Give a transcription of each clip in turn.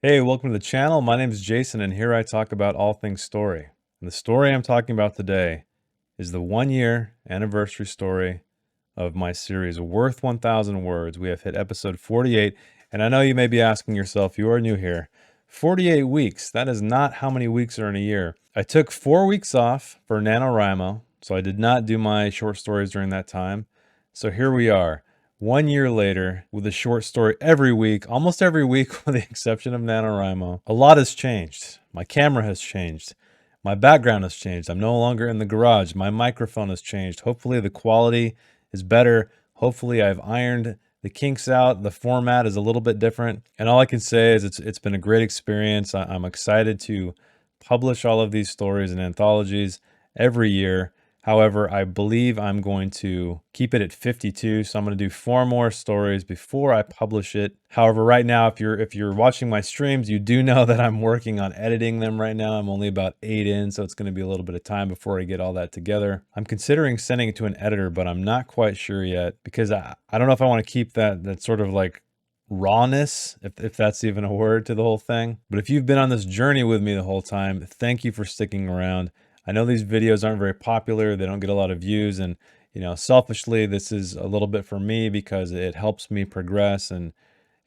Hey, welcome to the channel. My name is Jason, and here I talk about all things story. And the story I'm talking about today is the 1 year anniversary story of my series, Worth 1,000 Words. We have hit episode 48, and I know you may be asking yourself, you are new here, 48 weeks. That is not how many weeks are in a year. I took 4 weeks off for NaNoWriMo, so I did not do my short stories during that time. So here we are. 1 year later, with a short story every week, almost every week, with the exception of NaNoWriMo. A lot has changed. My camera has changed. My background has changed. I'm no longer in the garage. My microphone has changed. Hopefully, the quality is better. Hopefully, I've ironed the kinks out. The format is a little bit different. And all I can say is it's been a great experience. I'm excited to publish all of these stories and anthologies every year. However, I believe I'm going to keep it at 52, so I'm going to do 4 more stories before I publish it. However, right now, if you're watching my streams, you do know that I'm working on editing them right now. I'm only about 8 in, so it's going to be a little bit of time before I get all that together. I'm considering sending it to an editor, but I'm not quite sure yet because I don't know if I want to keep that sort of like rawness, if that's even a word, to the whole thing. But if you've been on this journey with me the whole time, thank you for sticking around. I know these videos aren't very popular. They don't get a lot of views. And, selfishly, this is a little bit for me because it helps me progress and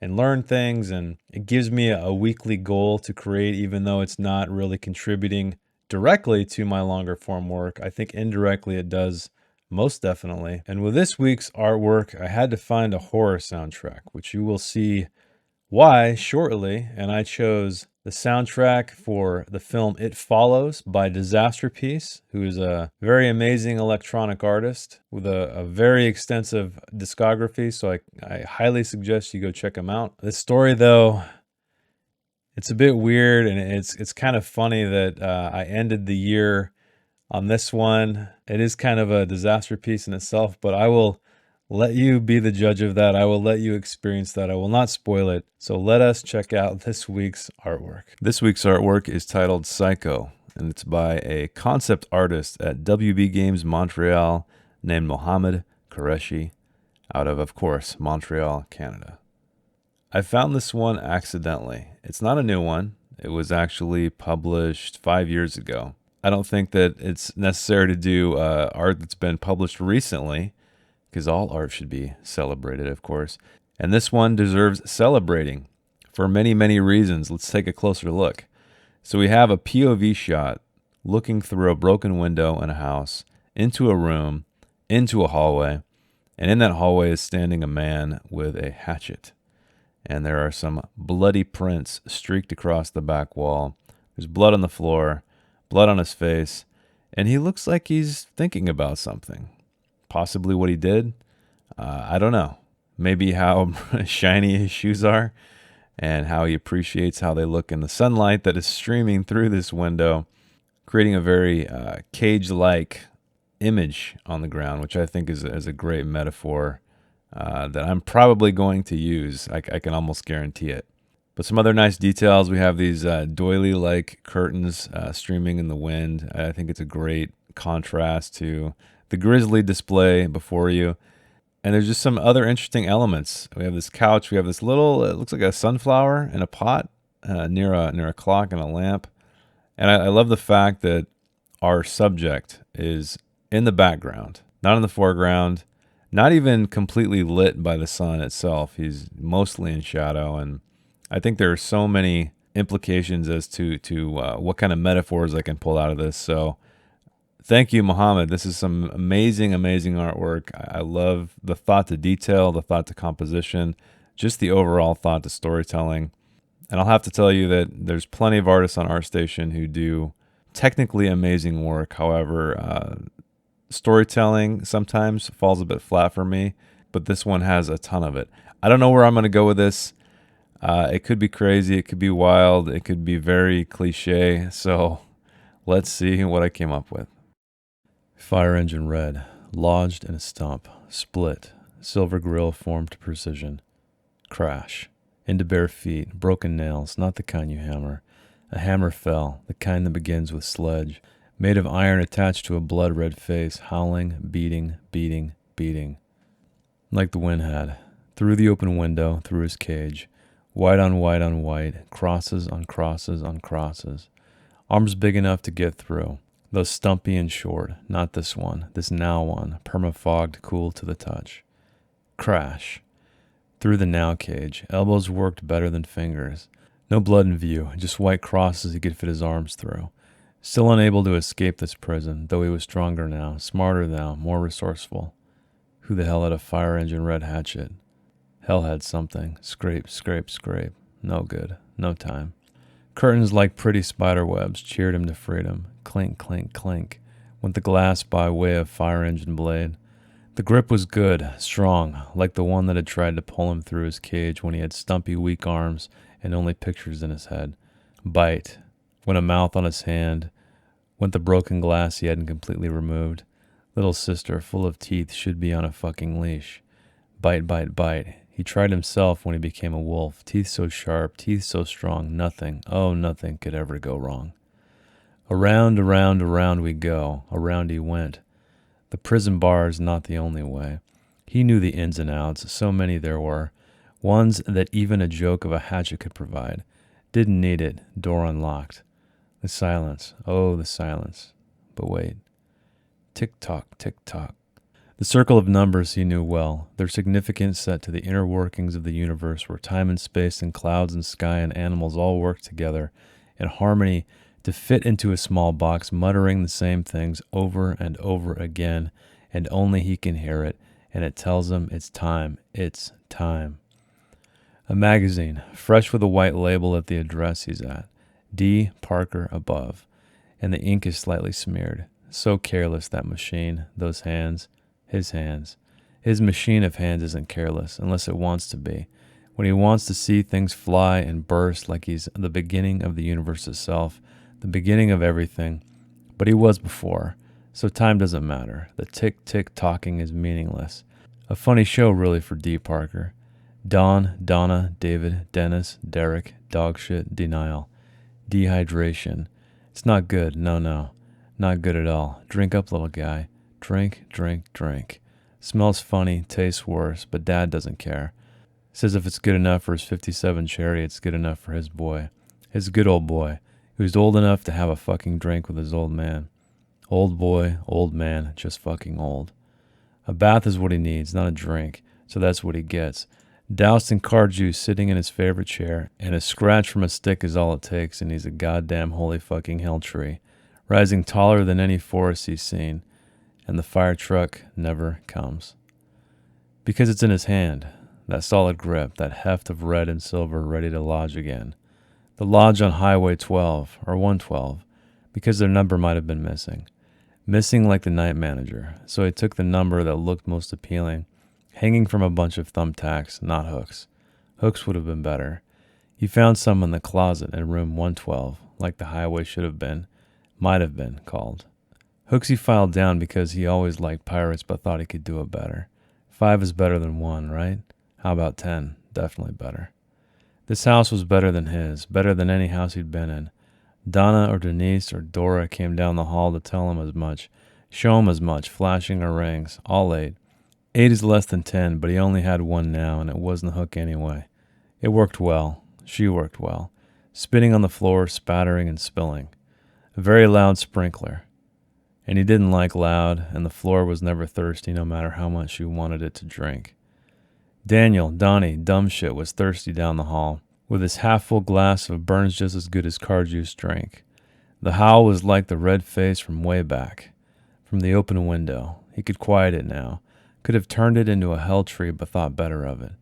learn things. And it gives me a weekly goal to create, even though it's not really contributing directly to my longer form work. I think indirectly it does, most definitely. And with this week's artwork, I had to find a horror soundtrack, which you will see why shortly, and I chose the soundtrack for the film It Follows by Disaster Piece, who is a very amazing electronic artist with a very extensive discography, so I highly suggest you go check him out. This story, though, it's a bit weird, and it's kind of funny that I ended the year on this one. It is kind of a disaster piece in itself, but I will let you be the judge of that. I will let you experience that. I will not spoil it. So let us check out this week's artwork. This week's artwork is titled Psycho, and it's by a concept artist at WB Games Montreal named Mohamed Qureshi, out of course, Montreal, Canada. I found this one accidentally. It's not a new one. It was actually published 5 years ago. I don't think that it's necessary to do art that's been published recently, because all art should be celebrated, of course. And this one deserves celebrating for many, many reasons. Let's take a closer look. So we have a POV shot looking through a broken window in a house, into a room, into a hallway, and in that hallway is standing a man with a hatchet. And there are some bloody prints streaked across the back wall. There's blood on the floor, blood on his face, and he looks like he's thinking about something. Possibly what he did. I don't know. Maybe how shiny his shoes are and how he appreciates how they look in the sunlight that is streaming through this window, creating a very cage-like image on the ground, which I think is a great metaphor that I'm probably going to use. I can almost guarantee it. But some other nice details. We have these doily-like curtains streaming in the wind. I think it's a great contrast to the grisly display before you. And there's just some other interesting elements. We have this couch. We have this little, it looks like a sunflower in a pot near a clock and a lamp. And I love the fact that our subject is in the background, not in the foreground, not even completely lit by the sun itself. He's mostly in shadow. And I think there are so many implications as to what kind of metaphors I can pull out of this. So thank you, Mohammed. This is some amazing, amazing artwork. I love the thought to detail, the thought to composition, just the overall thought to storytelling. And I'll have to tell you that there's plenty of artists on ArtStation who do technically amazing work. However, storytelling sometimes falls a bit flat for me, but this one has a ton of it. I don't know where I'm going to go with this. It could be crazy. It could be wild. It could be very cliche. So let's see what I came up with. Fire engine red, lodged in a stump, split, silver grill formed to precision. Crash. Into bare feet, broken nails, not the kind you hammer. A hammer fell, the kind that begins with sledge, made of iron attached to a blood-red face, howling, beating, beating. Like the wind had. Through the open window, through his cage. White on white on white, crosses on crosses on crosses. Arms big enough to get through, though stumpy and short. Not this one, this now one, perma-fogged, cool to the touch. Crash. Through the now cage, elbows worked better than fingers. No blood in view, just white crosses he could fit his arms through. Still unable to escape this prison, though he was stronger now, smarter now, more resourceful. Who the hell had a fire engine red hatchet? Hell had something. Scrape, scrape, scrape. No good. No time. Curtains like pretty spider webs cheered him to freedom. Clink, clink, clink went the glass by way of fire engine blade. The grip was good, strong, like the one that had tried to pull him through his cage when he had stumpy, weak arms and only pictures in his head. Bite. Went a mouth on his hand. Went the broken glass he hadn't completely removed. Little sister, full of teeth, should be on a fucking leash. Bite, bite, bite. He tried himself when he became a wolf. Teeth so sharp, teeth so strong, nothing, oh, nothing could ever go wrong. Around, around, around we go. Around he went. The prison bars not the only way. He knew the ins and outs, so many there were. Ones that even a joke of a hatchet could provide. Didn't need it, door unlocked. The silence, oh, the silence. But wait. Tick-tock, tick-tock. The circle of numbers he knew well, their significance set to the inner workings of the universe where time and space and clouds and sky and animals all work together in harmony to fit into a small box, muttering the same things over and over again, and only he can hear it, and it tells him it's time, it's time. A magazine, fresh with a white label at the address he's at, D. Parker above, and the ink is slightly smeared. So careless, that machine, those hands. His hands. His machine of hands isn't careless, unless it wants to be. When he wants to see things fly and burst like he's the beginning of the universe itself, the beginning of everything. But he was before, so time doesn't matter. The tick-tick talking is meaningless. A funny show, really, for D. Parker. Don, Donna, David, Dennis, Derek, dogshit, denial. Dehydration. It's not good, no. Not good at all. Drink up, little guy. Drink, drink, drink. Smells funny, tastes worse, but Dad doesn't care. Says if it's good enough for his 57 cherry, it's good enough for his boy. His good old boy, who's old enough to have a fucking drink with his old man. Old boy, old man, just fucking old. A bath is what he needs, not a drink, so that's what he gets. Doused in car juice sitting in his favorite chair, and a scratch from a stick is all it takes, and he's a goddamn holy fucking hell tree, rising taller than any forest he's seen. And the fire truck never comes. Because it's in his hand, that solid grip, that heft of red and silver ready to lodge again. The lodge on Highway 12, or 112, because their number might have been missing. Missing like the night manager, so he took the number that looked most appealing, hanging from a bunch of thumbtacks, not hooks. Hooks would have been better. He found some in the closet in room 112, like the highway should have been, might have been called. Hooks he filed down because he always liked pirates but thought he could do it better. 5 is better than 1, right? How about 10? Definitely better. This house was better than his, better than any house he'd been in. Donna or Denise or Dora came down the hall to tell him as much, show him as much, flashing her rings, all 8. 8 is less than 10, but he only had 1 now, and it wasn't a hook anyway. It worked well. She worked well. Spitting on the floor, spattering and spilling. A very loud sprinkler. And he didn't like loud, and the floor was never thirsty no matter how much she wanted it to drink. Daniel, Donnie, dumb shit, was thirsty down the hall, with his half-full glass of Burns just as good as car juice drink. The howl was like the red face from way back, from the open window. He could quiet it now, could have turned it into a hell tree but thought better of it.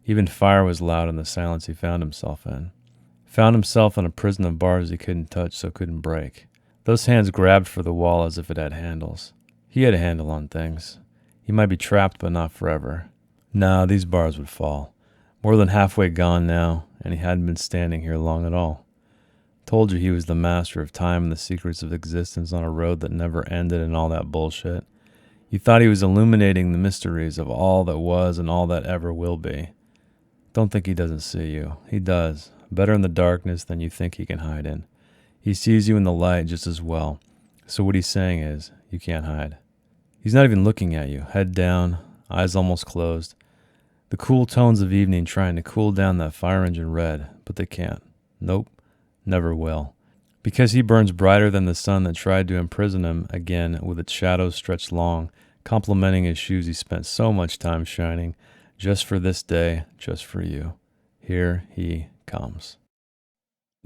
Even fire was loud in the silence he found himself in. Found himself in a prison of bars he couldn't touch so couldn't break. Those hands grabbed for the wall as if it had handles. He had a handle on things. He might be trapped, but not forever. Nah, these bars would fall. More than halfway gone now, and he hadn't been standing here long at all. Told you he was the master of time and the secrets of existence on a road that never ended and all that bullshit. You thought he was illuminating the mysteries of all that was and all that ever will be. Don't think he doesn't see you. He does. Better in the darkness than you think he can hide in. He sees you in the light just as well. So what he's saying is, you can't hide. He's not even looking at you, head down, eyes almost closed. The cool tones of evening trying to cool down that fire engine red, but they can't. Nope, never will. Because he burns brighter than the sun that tried to imprison him again with its shadows stretched long, complementing his shoes he spent so much time shining, just for this day, just for you. Here he comes.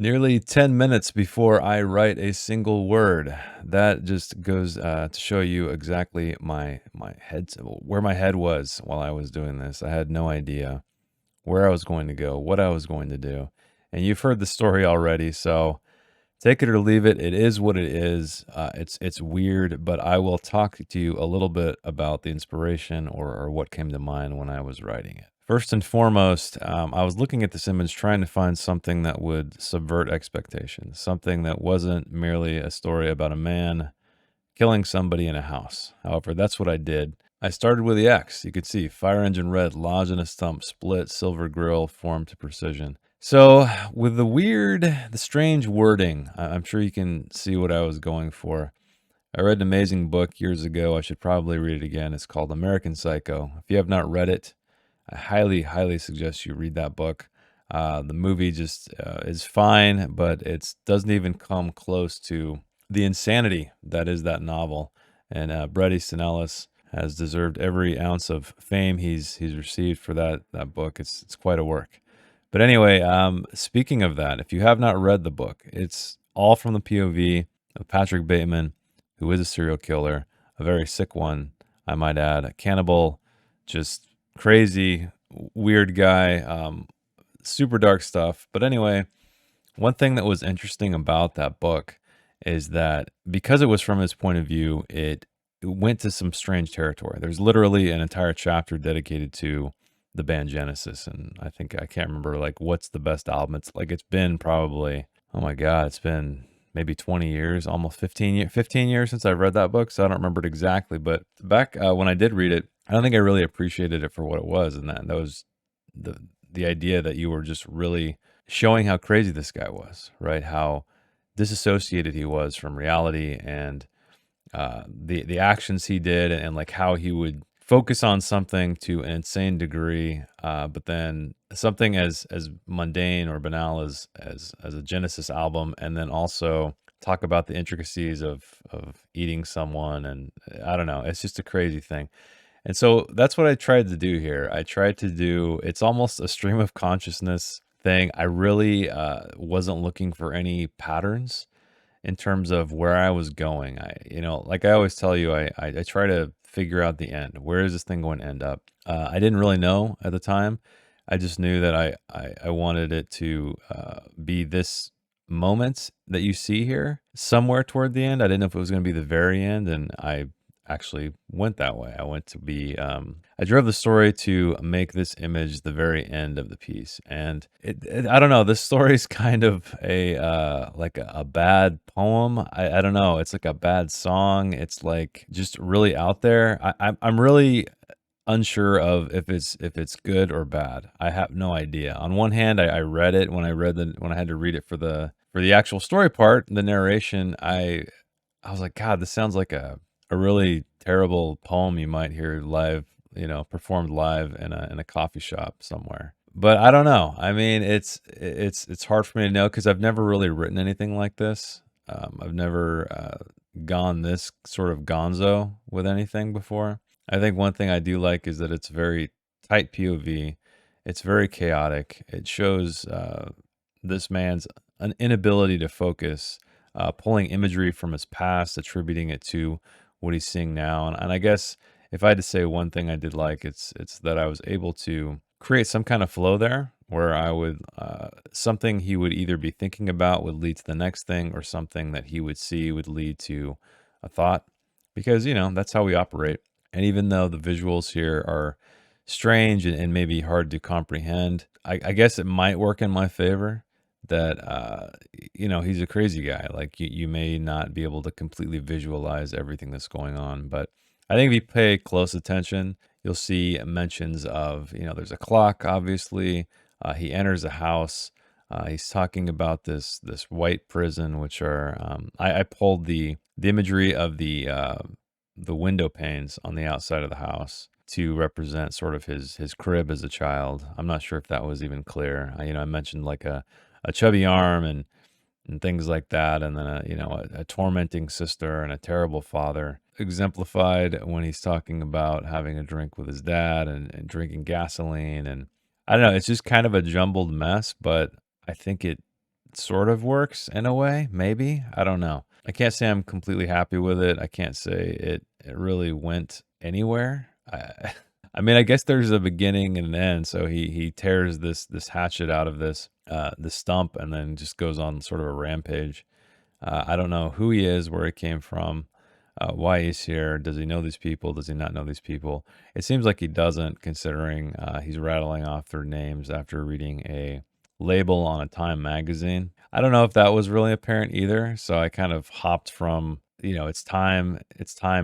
Nearly 10 minutes before I write a single word. That just goes to show you exactly my head, where my head was while I was doing this. I had no idea where I was going to go, what I was going to do. And you've heard the story already, so take it or leave it. It is what it is. It's weird, but I will talk to you a little bit about the inspiration or what came to mind when I was writing it. First and foremost, I was looking at this image trying to find something that would subvert expectations, something that wasn't merely a story about a man killing somebody in a house. However, that's what I did. I started with the X. You could see fire engine red, lodge in a stump, split, silver grill, formed to precision. So, with the strange wording, I'm sure you can see what I was going for. I read an amazing book years ago. I should probably read it again. It's called American Psycho. If you have not read it, I highly, highly suggest you read that book. The movie just is fine, but it doesn't even come close to the insanity that is that novel. And Bret Easton Ellis has deserved every ounce of fame he's received for that book. It's quite a work. But anyway, speaking of that, if you have not read the book, it's all from the POV of Patrick Bateman, who is a serial killer, a very sick one, I might add, a cannibal, just crazy, weird guy, super dark stuff. But anyway, one thing that was interesting about that book is that because it was from his point of view, it went to some strange territory. There's literally an entire chapter dedicated to the band Genesis, and I can't remember like what's the best album. It's been probably, oh my god, it's been maybe 20 years, almost 15 years since I read that book, so I don't remember it exactly. But back when I did read it, I don't think I really appreciated it for what it was, and that was the idea that you were just really showing how crazy this guy was, right? How disassociated he was from reality and the actions he did, and like how he would focus on something to an insane degree, but then something as mundane or banal as a Genesis album, and then also talk about the intricacies of eating someone, and I don't know, it's just a crazy thing. And so that's what I tried to do here. I tried to do, it's almost a stream of consciousness thing. I really wasn't looking for any patterns in terms of where I was going. Like I always tell you, I try to figure out the end. Where is this thing going to end up? I didn't really know at the time. I just knew that I wanted it to be this moment that you see here somewhere toward the end. I didn't know if it was going to be the very end, and I actually went that way. I went to be, I drove the story to make this image the very end of the piece. And I don't know, this story is kind of like a bad poem. I don't know. It's like a bad song. It's like just really out there. I'm really unsure of if it's good or bad. I have no idea. On one hand, I read it when I had to read it for the actual story part, the narration, I was like, God, this sounds like a really terrible poem you might hear live, performed live in a coffee shop somewhere. But I don't know. I mean, it's hard for me to know because I've never really written anything like this. I've never gone this sort of gonzo with anything before. I think one thing I do like is that it's very tight POV. It's very chaotic. It shows this man's an inability to focus, pulling imagery from his past, attributing it to what he's seeing now. And I guess if I had to say one thing I did like, it's that I was able to create some kind of flow there where I would something he would either be thinking about would lead to the next thing, or something that he would see would lead to a thought, because that's how we operate. And even though the visuals here are strange and maybe hard to comprehend, I guess it might work in my favor that he's a crazy guy. Like you may not be able to completely visualize everything that's going on, but I think if you pay close attention, you'll see mentions of, there's a clock, obviously. He enters a house. He's talking about this white prison, which are I pulled the imagery of the window panes on the outside of the house. to represent sort of his crib as a child. I'm not sure if that was even clear. I mentioned like a chubby arm and things like that, and then a tormenting sister and a terrible father, exemplified when he's talking about having a drink with his dad and drinking gasoline. And I don't know, it's just kind of a jumbled mess, but I think it sort of works in a way, maybe. I don't know. I can't say I'm completely happy with it. I can't say it really went anywhere. I mean, I guess there's a beginning and an end. So he tears this hatchet out of this stump and then just goes on sort of a rampage. I don't know who he is, where he came from, why he's here. Does he know these people? Does he not know these people? It seems like he doesn't, considering he's rattling off their names after reading a label on a Time magazine. I don't know if that was really apparent either. So I kind of hopped from, it's time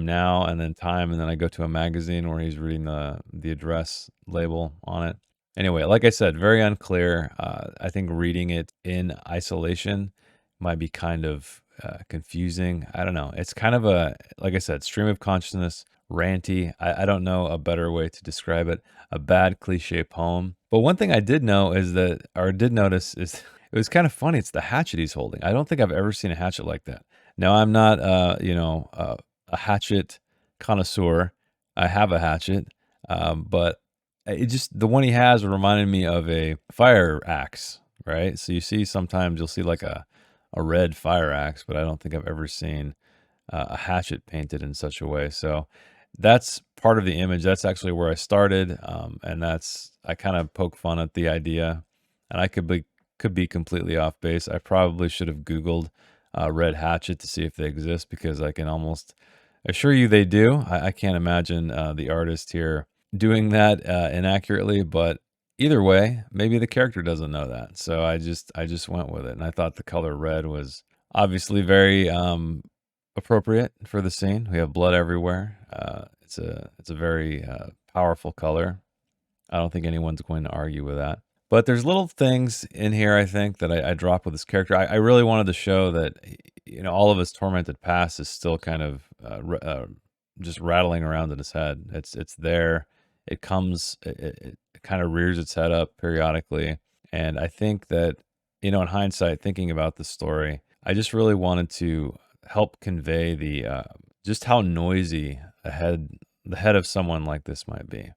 now, and then time, and then I go to a magazine where he's reading the address label on it. Anyway, like I said, very unclear. I think reading it in isolation might be kind of confusing. I don't know. It's kind of like I said, stream of consciousness, ranty. I don't know a better way to describe it. A bad cliche poem. But one thing I did know is that, or did notice, is it was kind of funny. It's the hatchet he's holding. I don't think I've ever seen a hatchet like that. Now, I'm not, a hatchet connoisseur. I have a hatchet, but it just, the one he has reminded me of a fire axe, right? So you see, sometimes you'll see like a red fire axe, but I don't think I've ever seen a hatchet painted in such a way. So that's part of the image. That's actually where I started, and I kind of poke fun at the idea, and I could be completely off base. I probably should have Googled red hatchet to see if they exist, because I can almost assure you they do. I can't imagine the artist here doing that inaccurately, but either way, maybe the character doesn't know that. So I just went with it, and I thought the color red was obviously very appropriate for the scene. We have blood everywhere. It's a very powerful color. I don't think anyone's going to argue with that. But there's little things in here, I think, that I drop with this character. I really wanted to show that, all of his tormented past is still kind of just rattling around in his head. It's there. It comes. It kind of rears its head up periodically, and I think that, in hindsight, thinking about the story, I just really wanted to help convey the just how noisy the head of someone like this might be.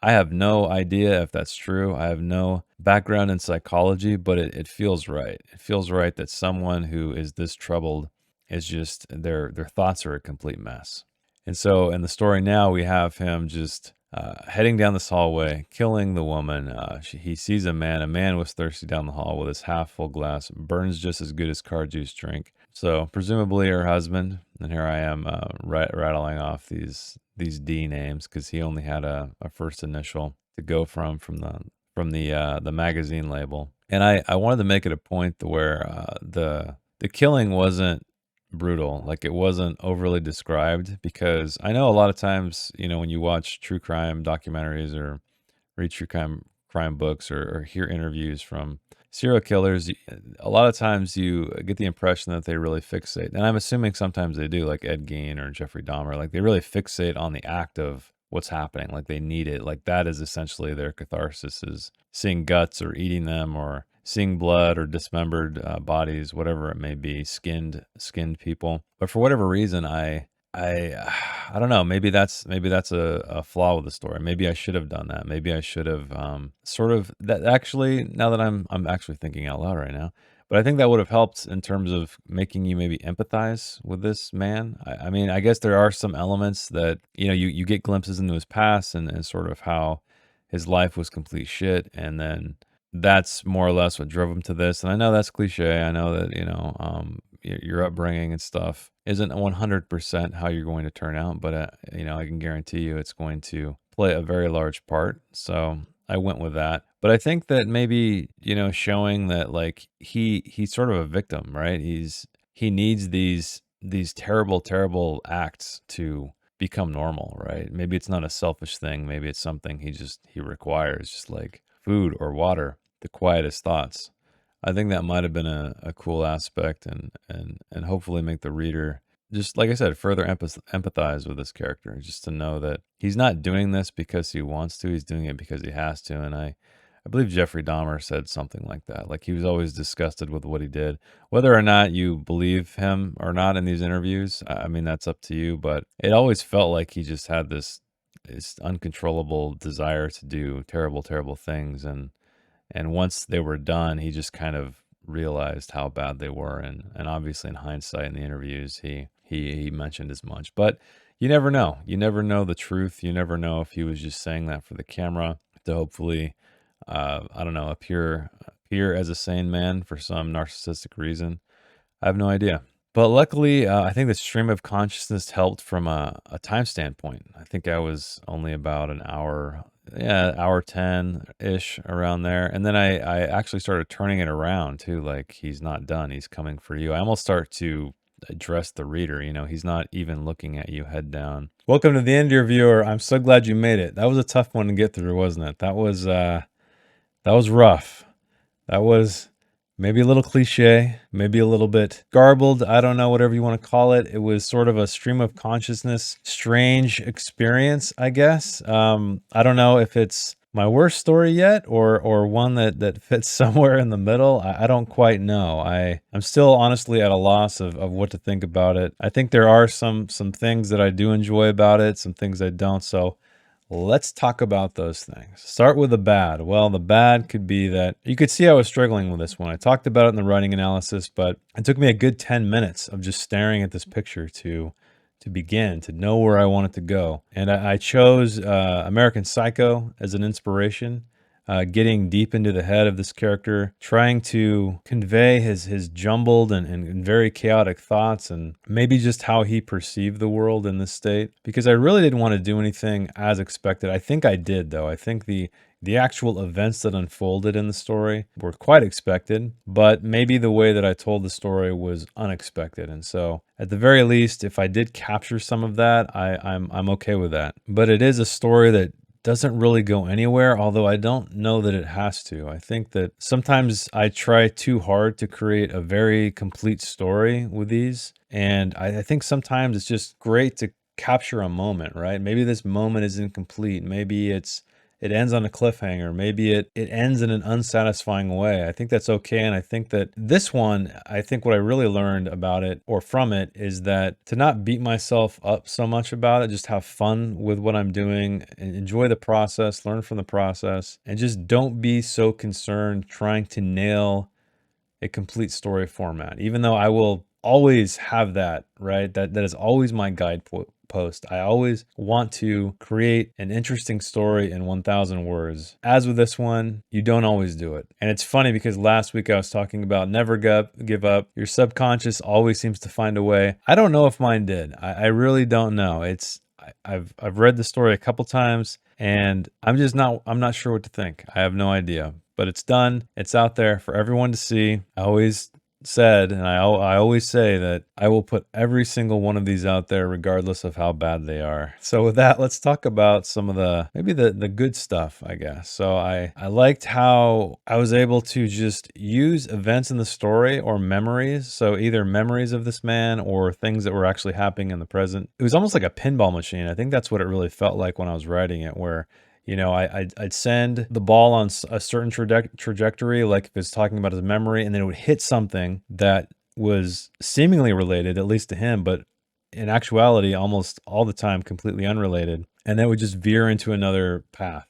I have no idea if that's true. I have no background in psychology, but it feels right. It feels right that someone who is this troubled is just, their thoughts are a complete mess. And so in the story now, we have him just heading down this hallway, killing the woman. He sees a man. A man was thirsty down the hall with his half full glass. Burns just as good as car juice drink. So presumably her husband. And here I am rattling off these D names, because he only had a first initial to go from the magazine label. And I wanted to make it a point to where the killing wasn't brutal, like it wasn't overly described, because I know a lot of times, when you watch true crime documentaries or read true crime books, or hear interviews from serial killers, a lot of times you get the impression that they really fixate, and I'm assuming sometimes they do, like Ed Gein or Jeffrey Dahmer, like they really fixate on the act of what's happening, like they need it, like that is essentially their catharsis, is seeing guts or eating them, or seeing blood or dismembered bodies, whatever it may be, skinned people. But for whatever reason, I I don't know. Maybe that's a flaw with the story. Maybe I should have done that. Maybe I should have sort of that. Actually, now that I'm actually thinking out loud right now, but I think that would have helped in terms of making you maybe empathize with this man. I mean, I guess there are some elements that, you get glimpses into his past, and sort of how his life was complete shit, and then that's more or less what drove him to this. And I know that's cliche. I know that, your upbringing and stuff isn't 100% how you're going to turn out, but I can guarantee you it's going to play a very large part. So I went with that. But I think that maybe, showing that, like, he's sort of a victim, right? He needs these terrible, terrible acts to become normal, right? Maybe it's not a selfish thing. Maybe it's something he requires, just like food or water, the quietest thoughts. I think that might have been a cool aspect, and hopefully make the reader just like I said, further empathize with this character, just to know that he's not doing this because he wants to, he's doing it because he has to. And I believe Jeffrey Dahmer said something like that. Like he was always disgusted with what he did. Whether or not you believe him or not in these interviews, I mean, that's up to you. But it always felt like he just had this uncontrollable desire to do terrible, terrible things. And once they were done, he just kind of realized how bad they were. And obviously, in hindsight, in the interviews, he mentioned as much. But you never know. You never know the truth. You never know if he was just saying that for the camera to hopefully, I don't know, appear as a sane man for some narcissistic reason. I have no idea. But luckily, I think the stream of consciousness helped from a time standpoint. I think I was only about an hour, yeah, hour 10 ish around there. And then I actually started turning it around too. Like he's not done. He's coming for you. I almost start to address the reader. You know, he's not even looking at you head down. Welcome to the end, dear viewer. I'm so glad you made it. That was a tough one to get through, wasn't it? That was rough. That was maybe a little cliche, maybe a little bit garbled. I don't know, whatever you want to call it. It was sort of a stream of consciousness, strange experience, I guess. I don't know if it's my worst story yet or one that fits somewhere in the middle. I don't quite know. I'm still honestly at a loss of what to think about it. I think there are some things that I do enjoy about it, some things I don't. So let's talk about those things. Start with the bad. Well, the bad could be that you could see I was struggling with this one. I talked about it in the writing analysis, but it took me a good 10 minutes of just staring at this picture to begin, to know where I wanted to go. And I chose American Psycho as an inspiration. Getting deep into the head of this character, trying to convey his jumbled and very chaotic thoughts, and maybe just how he perceived the world in this state. Because I really didn't want to do anything as expected. I think I did, though. I think the actual events that unfolded in the story were quite expected, but maybe the way that I told the story was unexpected. And so, at the very least, if I did capture some of that, I'm okay with that. But it is a story that doesn't really go anywhere, although I don't know that it has to. I think that sometimes I try too hard to create a very complete story with these. And I think sometimes it's just great to capture a moment, right? Maybe this moment is incomplete. Maybe it ends on a cliffhanger. Maybe it ends in an unsatisfying way. I think that's okay. And I think that this one, I think what I really learned about it or from it is that to not beat myself up so much about it, just have fun with what I'm doing and enjoy the process, learn from the process, and just don't be so concerned trying to nail a complete story format, even though I will always have that, right? That is always my post. I always want to create an interesting story in 1,000 words. As with this one, you don't always do it. And it's funny because last week I was talking about never give up. Your subconscious always seems to find a way. I don't know if mine did. I really don't know. I've read the story a couple times and I'm not sure what to think. I have no idea. But it's done. It's out there for everyone to see. I always said, and I always say that I will put every single one of these out there regardless of how bad they are. So with that, let's talk about some of maybe the good stuff, I guess. So I liked how I was able to just use events in the story or memories. So either memories of this man or things that were actually happening in the present. It was almost like a pinball machine. I think that's what it really felt like when I was writing it, where I'd send the ball on a certain trajectory, like if it's talking about his memory, and then it would hit something that was seemingly related, at least to him, but in actuality, almost all the time, completely unrelated. And then it would just veer into another path.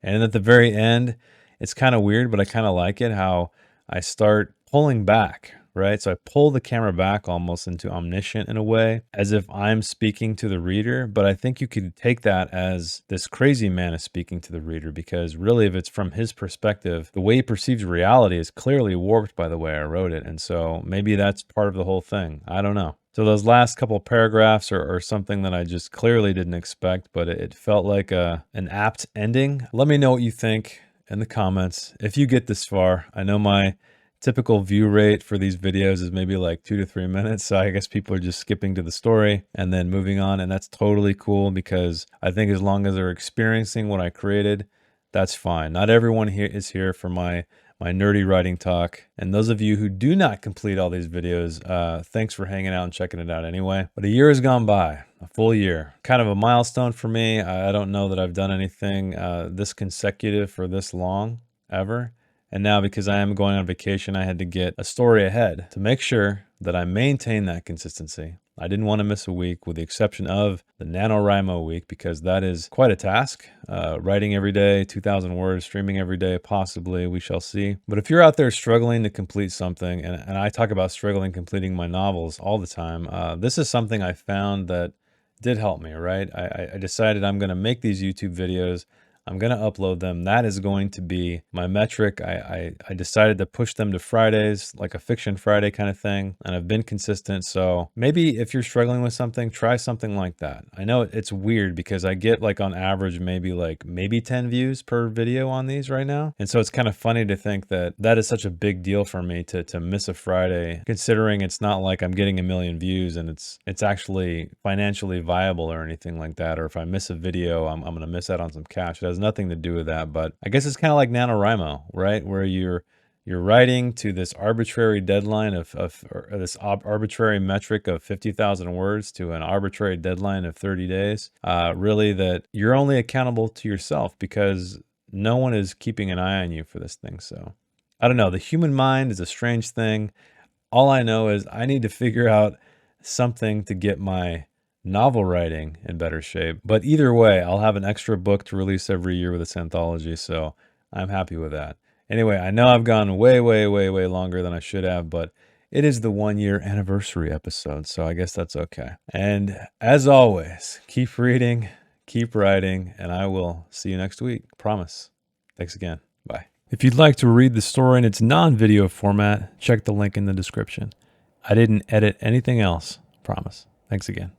And at the very end, it's kind of weird, but I kind of like it how I start pulling back, right? So I pull the camera back almost into omniscient in a way, as if I'm speaking to the reader. But I think you could take that as this crazy man is speaking to the reader, because really, if it's from his perspective, the way he perceives reality is clearly warped by the way I wrote it. And so maybe that's part of the whole thing. I don't know. So those last couple paragraphs are something that I just clearly didn't expect, but it felt like an apt ending. Let me know what you think in the comments. If you get this far, I know my typical view rate for these videos is maybe like 2 to 3 minutes. So I guess people are just skipping to the story and then moving on. And that's totally cool, because I think as long as they're experiencing what I created, that's fine. Not everyone here is here for my my nerdy writing talk. And those of you who do not complete all these videos, thanks for hanging out and checking it out anyway. But a year has gone by, a full year. Kind of a milestone for me. I don't know that I've done anything this consecutive for this long ever. And now, because I am going on vacation, I had to get a story ahead to make sure that I maintain that consistency. I didn't want to miss a week, with the exception of the NaNoWriMo week, because that is quite a task. Writing every day, 2,000 words, streaming every day, possibly, we shall see. But if you're out there struggling to complete something, and I talk about struggling completing my novels all the time, this is something I found that did help me, right? I decided I'm going to make these YouTube videos. I'm going to upload them. That is going to be my metric. I decided to push them to Fridays, like a Fiction Friday kind of thing. And I've been consistent. So maybe if you're struggling with something, try something like that. I know it's weird because I get like on average, maybe 10 views per video on these right now. And so it's kind of funny to think that that is such a big deal for me to miss a Friday, considering it's not like I'm getting a million views and it's actually financially viable or anything like that. Or if I miss a video, I'm going to miss out on some cash. It has nothing to do with that, but I guess it's kind of like NaNoWriMo, right? Where you're writing to this arbitrary deadline or this arbitrary metric of 50,000 words to an arbitrary deadline of 30 days. Really, that you're only accountable to yourself because no one is keeping an eye on you for this thing. So I don't know. The human mind is a strange thing. All I know is I need to figure out something to get my novel writing in better shape. But either way, I'll have an extra book to release every year with this anthology, so I'm happy with that. Anyway, I know I've gone way longer than I should have, but it is the 1-year anniversary episode, so I guess that's okay. And as always, keep reading, keep writing, and I will see you next week. Promise. Thanks again. Bye. If you'd like to read the story in its non-video format, check the link in the description. I didn't edit anything else. Promise. Thanks again.